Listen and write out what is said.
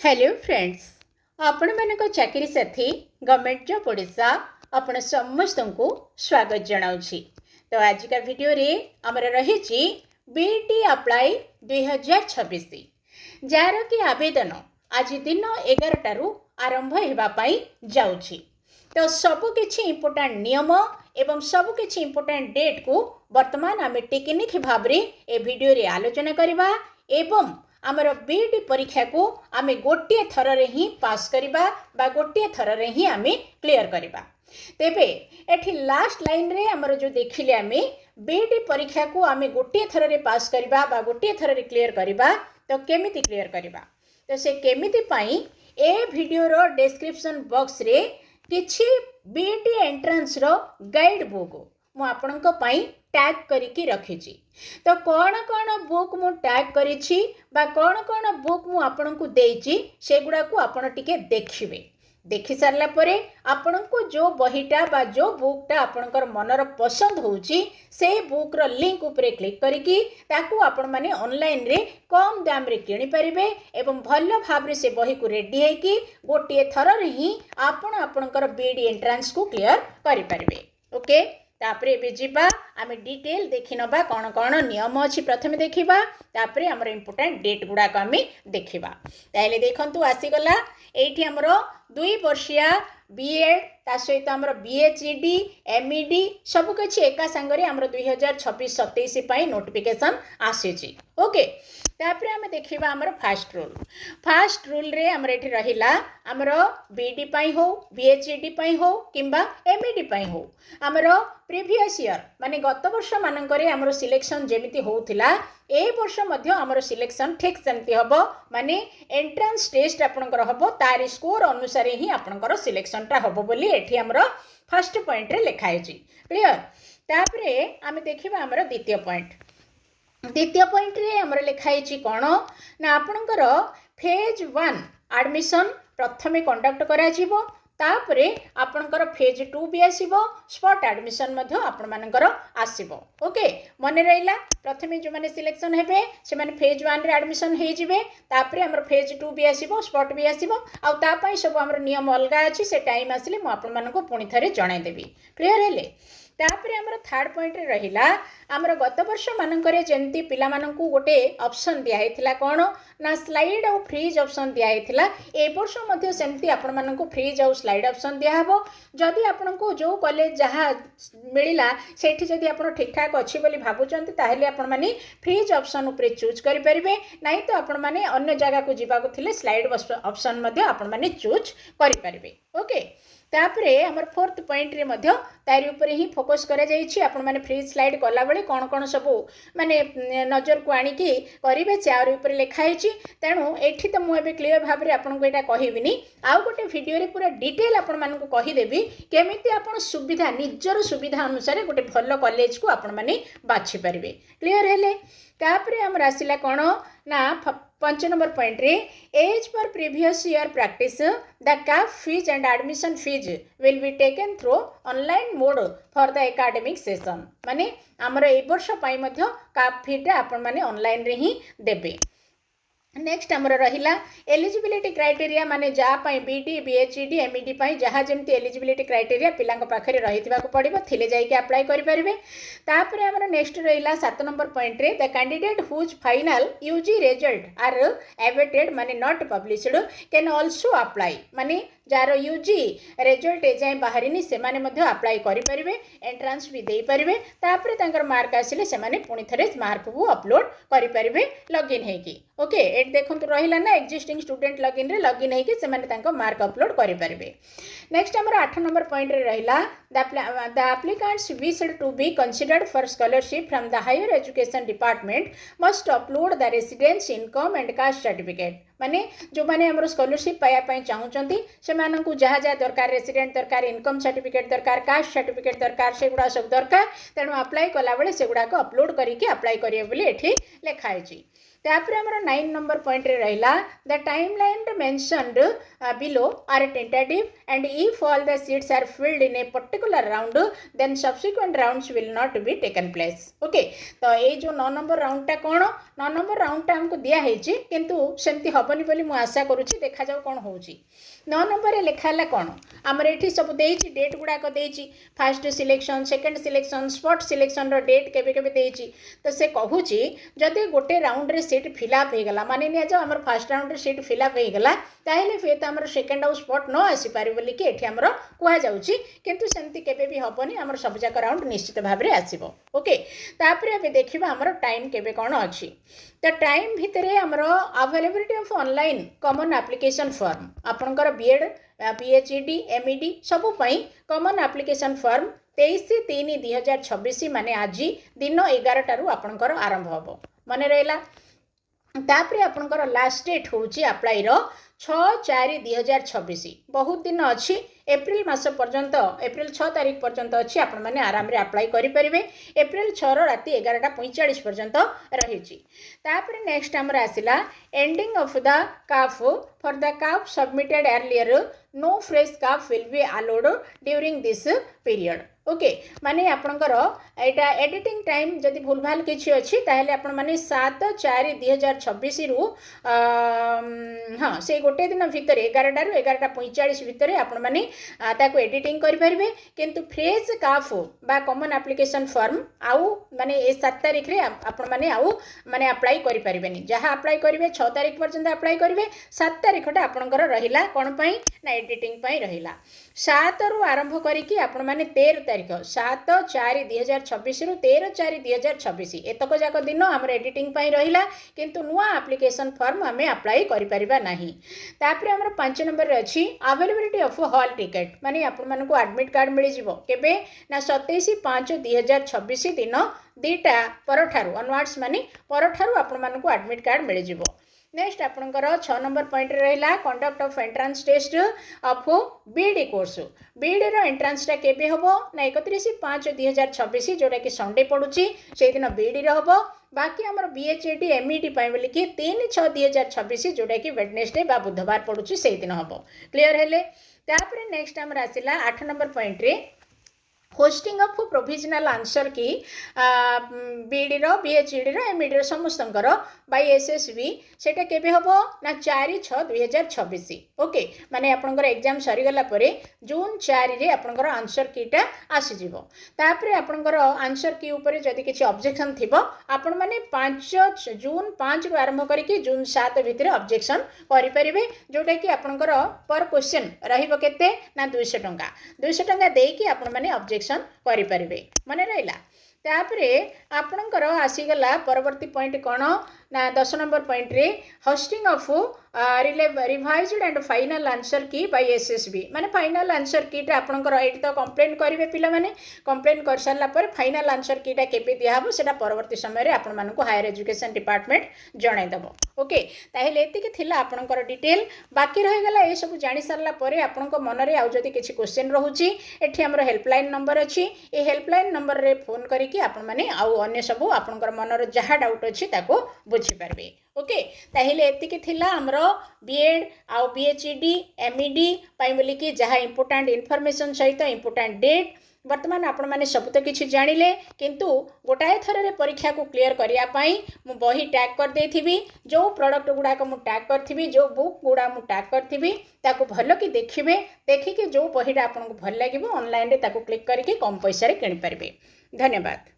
Hello friends, आपण मानक चाकरी साथी गवर्नमेंट जॉब ओडिशा आपण समस्त को स्वागत जनाउछि। तो आज का वीडियो रे हमर रहिछि बीटी अप्लाई 2026 जार कि आवेदन आज दिन 11 टारू आरंभ हेबा पई जाउछि। तो सब किछि इंपोर्टेंट नियम एवं सब किछि इंपोर्टेंट डेट को वर्तमान आमे टेक्निक भाव रे ए वीडियो रे आलोचना करबा एवं आमर बीटी परीक्षा को आमे गोटे थर रे ही पास करिबा बा गोटे थर रे ही आमे क्लियर करिबा। तेबे एठी लास्ट लाइन रे आमर जो देखिले आमे बीटी परीक्षा को आमे गोटे थर रे पास करिबा बा गोटे थर रे क्लियर करिबा तो केमिति क्लियर करिबा तो से केमिति पई ए वीडियो रो डिस्क्रिप्शन बॉक्स रे किछि बीटी एंट्रेंस रो गाइड बुक मु आपनक पई टैग करिकी रखिछि। तो कौन कौन बुक मु टैग करिछि बा कौन कौन बुक मु आपनकु देइछि सेगुडा को आपण टिके देखिबे। देखि सारला परे आपनकु जो बहीटा बा जो बुकटा आपनकर मनर पसंद होउछि से बुक रो लिंक उपरे क्लिक करिकी ताकू आपण माने ऑनलाइन रे कम दाम रे किनि परिबे एवं भल्ल भाव रे से बही को रेडी है कि गोटे थर रे ही आपण आपनकर बीडी एंट्रेंस को क्लियर करि परिबे। ओके, तापरे एबे जिबा आमे डिटेल देखि नबा कौन कौन नियम अछि। प्रथमे देखिबा तापरे हमर इंपोर्टेंट डेट गुडा को आमे देखिबा। ताइले देखंतु आसी गला एठी हमर 2 वर्षिया बीएड ता सहित हमर बीएचईडी एमईडी सब किछि एका संगरे हमर 2026-27 पई नोटिफिकेशन आसीछि। ओके, तापरे हमें देखिबा हमर फास्ट रूल रे हमर एठी रहिला हमर बीडी पई हो बीएचईडी पई हो किंबा एमईडी पई हो हमर प्रीवियस ईयर माने गत वर्ष मानकरे हमर सिलेक्शन जेमिति होउथिला ए वर्ष मध्य हमर सिलेक्शन ठीक सेमति हबो। माने एंट्रेंस टेस्ट आपनकर हबो तार स्कोर अनुसार ही आपनकर सिलेक्शन टा हबो बोली एठी हमर फर्स्ट पॉइंट रे लिखा है। क्लियर। तापरे आमे देखिबा हमर द्वितीय पॉइंट रे हमर लिखाई कौन ना आपनकर फेज 1 एडमिशन प्रथमे कंडक्ट करा जिवो तापरे आपनकर फेज 2 भी आसीबो स्पॉट एडमिशन मध्य आपण मानकर आसीबो। ओके, मने रहिला प्रथमे जो माने सिलेक्शन हेबे से माने फेज 1 रे एडमिशन हे जिवे तापरे हमर फेज 2 भी आसीबो स्पॉट भी आसीबो आ ता पई सब हमर नियम अलगा अछि। से टाइम आसीले मु आपण मानको पुनी थरे जणाई देबी। क्लियर हेले। तापरे हमर थर्ड पॉइंट रे रहिला हमर गत वर्ष मानकरे जेंती पिला मानकू गोटे ऑप्शन दिया हेतिला कोन ना स्लाइड और फ्रीज ऑप्शन दिया हेतिला ए वर्ष मध्ये सेमती आपण मानकू फ्रीज और स्लाइड ऑप्शन दिया हबो। जदि आपनकू जो कॉलेज जहा मिलिला सेठी जदि आपण ठीक ठाक अछि बोली भाबुचंती ताहेले आपण माने फ्रीज ऑप्शन ऊपर चूज करि परिबे नाही तो आपण माने अन्य जगह को जीवा को थिले स्लाइड ऑप्शन मध्ये आपण माने चूज करि परिबे। ओके, तापरे हमर फोर्थ पॉइंट रे मध्य तारि ऊपर ही फोकस करा जाइछि। आपण माने फ्रीज स्लाइड कला बेले कोन कोन सब माने नजर को आनी की करिवे चार ऊपर लिखा हिछि। तेणु एठी त मु एबे क्लियर भाव रे आपण को एटा कहिबिनी आउ गोटे वीडियो रे पूरा डिटेल आपण मान को कहि देबी केमिति आपण सुविधा निजर सुविधा अनुसार गोटे भलो कॉलेज को आपण माने बाछि परिबे। क्लियर हेले। तापरे हम आसिला कोन ना 5 नंबर पॉइंट रे as per previous year practice the cap fees and admission fees will be taken through online mode for the academic session. माने हमर ए वर्ष पई मध्य कैप फीटा आपण माने ऑनलाइन रे ही देबे। नेक्स्ट हमर रहिला एलिजिबिलिटी क्राइटेरिया माने जा पई बीडी बीएचईडी एमईडी पई जहा जेमती एलिजिबिलिटी क्राइटेरिया पिलांक पाखरे रहितबा को पड़िबो थिले जाई के अप्लाई करि परिबे। तापरे हमर नेक्स्ट रहिला 7 नंबर पॉइंट रे the candidate whose final UG result are awaited माने not published can also apply. माने जार यूजी रिजल्ट ए जाय बाहरिनी से माने मध्य अप्लाई करि परिबे एंट्रेंस भी देई परिबे तापरे तांकर मार्क आसिले से माने पुनी थरे मार्क को अपलोड करि परिबे लॉगिन हे की। ओके, एट देखंतु रहिला ना एक्जिस्टिंग स्टूडेंट लॉगिन रे लॉगिन हे की से माने तांको मार्क अपलोड करि परिबे। नेक्स्ट हमर 8 नंबर पॉइंट रे रहिला the applicants wished to be considered for scholarship from the higher education department must upload the residence income and caste certificate. माने जो माने हमर स्कॉलरशिप पाया पई चाहउचंती से मानकू जहा जहा दरकार रेसिडेंट दरकार इनकम सर्टिफिकेट दरकार कास्ट सर्टिफिकेट दरकार सेगुडा सब दरकार। तेणु अप्लाई कला बेले सेगुडा को अपलोड करिके अप्लाई करिए बोली एठी लिखा हिची। तापर हमर 9 नंबर पॉइंट रे रहिला the timeline mentioned below are tentative and if all the seats are filled in a particular round then subsequent rounds will not be taken place. Okay तो ये जो 9 नंबर राउंड टा कोन 9 नंबर राउंड टा हमको दिया हेची किंतु सेमती हबनी बोली मु आशा करूची देखा जाऊ कोन होची 9 नंबर रे लिखा हला कोन हमर एठी सब देइची डेट गुडा को देइची first selection second selection spot selection रो डेट केबे केबे देइची तो से कहूची जदि गोटे राउंड रे सीट फिलअप हे गला माने निया जो हमर फर्स्ट राउंड रे सीट फिलअप हे गला ताहेले फेत हमर सेकंड आउ स्पॉट न आसी पारि बोली कि एठी हमर कुआ जाउची किंतु सेमती केबे भी हबनी हमर सब जाक राउंड निश्चित भाव रे आसीबो ओके तापर अबे देखिबा हमर टाइम केबे कोन अछि तो टाइम भितरे हमर availability of online common application form आपनकर बीएड पीएचडी एमईडी सब पई कॉमन एप्लिकेशन फॉर्म 23/3/2026 माने आज दिन 11 टारू आपनकर आरंभ हबो माने रहला तापर आपनकर लास्ट डेट होची अप्लाई रो 6/4/2026 बहुत दिन अच्छी एप्रिल मास पर्यंत एप्रिल 6 तारीख पर्यंत अच्छी आपण माने आराम रे अप्लाई करि परिबे एप्रिल 6 रो राती 11:45 पर्यंत रहिची तापर नेक्स्ट हमर आसिला ending of the CAF for the CAF submitted earlier no fresh CAF will be allowed during this period okay माने आपणकर एटा एडिटिंग टाइम जदि भूल भाल किछि अछि ताहेले आपण माने 7/4/2026 रु हां से गोटे दिन भितर 11 टारु 11:45 भितर आपण माने ताको एडिटिंग करि परिबे किंतु फ्रेश काफ बा कॉमन एप्लिकेशन फॉर्म आउ माने ए 7 तारिख रे आपण माने आउ माने अप्लाई करि परिबेनी जहा अप्लाई करिवे 6 तारिख पर्यंत अप्लाई करिवे 7 तारिखटा आपणकर रहिला कोन पई ना एडिटिंग पई रहिला 7 रु आरंभ करिकि आपण माने 13 तारीख 7/4/2026 रु 13/4/2026 एतक जाक दिन हमर एडिटिंग पई रहिला किंतु नुआ एप्लिकेशन फॉर्म हमें अप्लाई करि परिबा नाही तापर हमर 5 नंबर रे अछि अवेलेबिलिटी ऑफ हॉल टिकट माने आपण मानको एडमिट कार्ड मिलि जिवो केबे ना 27/5/2026 दिन दीटा परठारु ऑनवर्ड्स माने परठारु आपण मानको एडमिट कार्ड मिलि जिवो नेक्स्ट आपणकर 6 नंबर पॉइंट रहिला conduct of entrance test of BD course BD रो एंट्रेंस टा केबे हबो ना 31/5/2026 जोटा कि संडे पडुची से दिन बीडी रो हबो बाकी हमर बीएचडी एमईडी पय बोली कि 3/6/2026 जोटा कि वेडनेसडे बा बुधवार पडुची से दिन हबो क्लियर हेले तापर नेक्स्ट हमर आसिला 8 नंबर पॉइंट रे होस्टिंग ऑफ प्रोविजनल आंसर की बीडी रो बीएचडी रो एमईडी रो समस्तंकर बाय एसएसबी सेटा केबे हबो ना 4/6/2026 ओके माने आपनकर एग्जाम सरी गला परे जून 4 रे आपनकर आंसर कीटा आसी जिवो तापरे आपनकर आंसर की ऊपर जदी किछि ऑब्जेक्शन थिबो आपन माने 5 जून 5 रु आरंभ करिकि जून 7 भितरे ऑब्जेक्शन करि परिबे जोटा कि आपनकर पर क्वेश्चन रहिबो केते ना 200 टंका देकी आपन माने ऑब्जेक्शन करि परिबे माने रहिला तापरे आपणकर आसीगला परवर्ती पॉइंट कौन ना 10 नंबर पॉइंट रे hosting of revised and final answer की बाय एसएसबी माने फाइनल आंसर कीटा आपणकर एटी तो कंप्लेन करिवे पिला माने कंप्लेन कर सारला पर फाइनल आंसर कीटा केबे दिया हबो सेटा परवर्ती समय रे आपण मानको हायर एजुकेशन डिपार्टमेंट जणाई दबो ओके ताहेले एति के थिला आपणकर डिटेल बाकी रहि गला ए सब जानि सारला परे आपणको मन रे आउ जदी किछि क्वेश्चन रहूची एठी हमर हेल्पलाइन नंबर अछि ए हेल्पलाइन नंबर रे फोन करिकि आपण माने आउ अन्य सब आपणकर मन रे जहा डाउट अछि ताको बुझी पारबे ओके ताहेले एति के थिला हमर बीएड आउ बीएचडी एमईडी पई बोली कि जहा इंपोर्टेंट इन्फॉर्मेशन सहित इंपोर्टेंट डेट वर्तमान आपण माने सब तो किछि जानिले किंतु गोटाए थर रे परीक्षा को क्लियर करिया पई मु बही टैग कर देथिबी जो प्रोडक्ट गुडा को मु टैग करथिबी जो बुक गुडा मु टैग करथिबी ताको भलो कि देखिबे देखि कि जो बहीटा आपन को भल लागिबो ऑनलाइन रे ताको क्लिक करके कम पैसा रे किनि परबे धन्यवाद।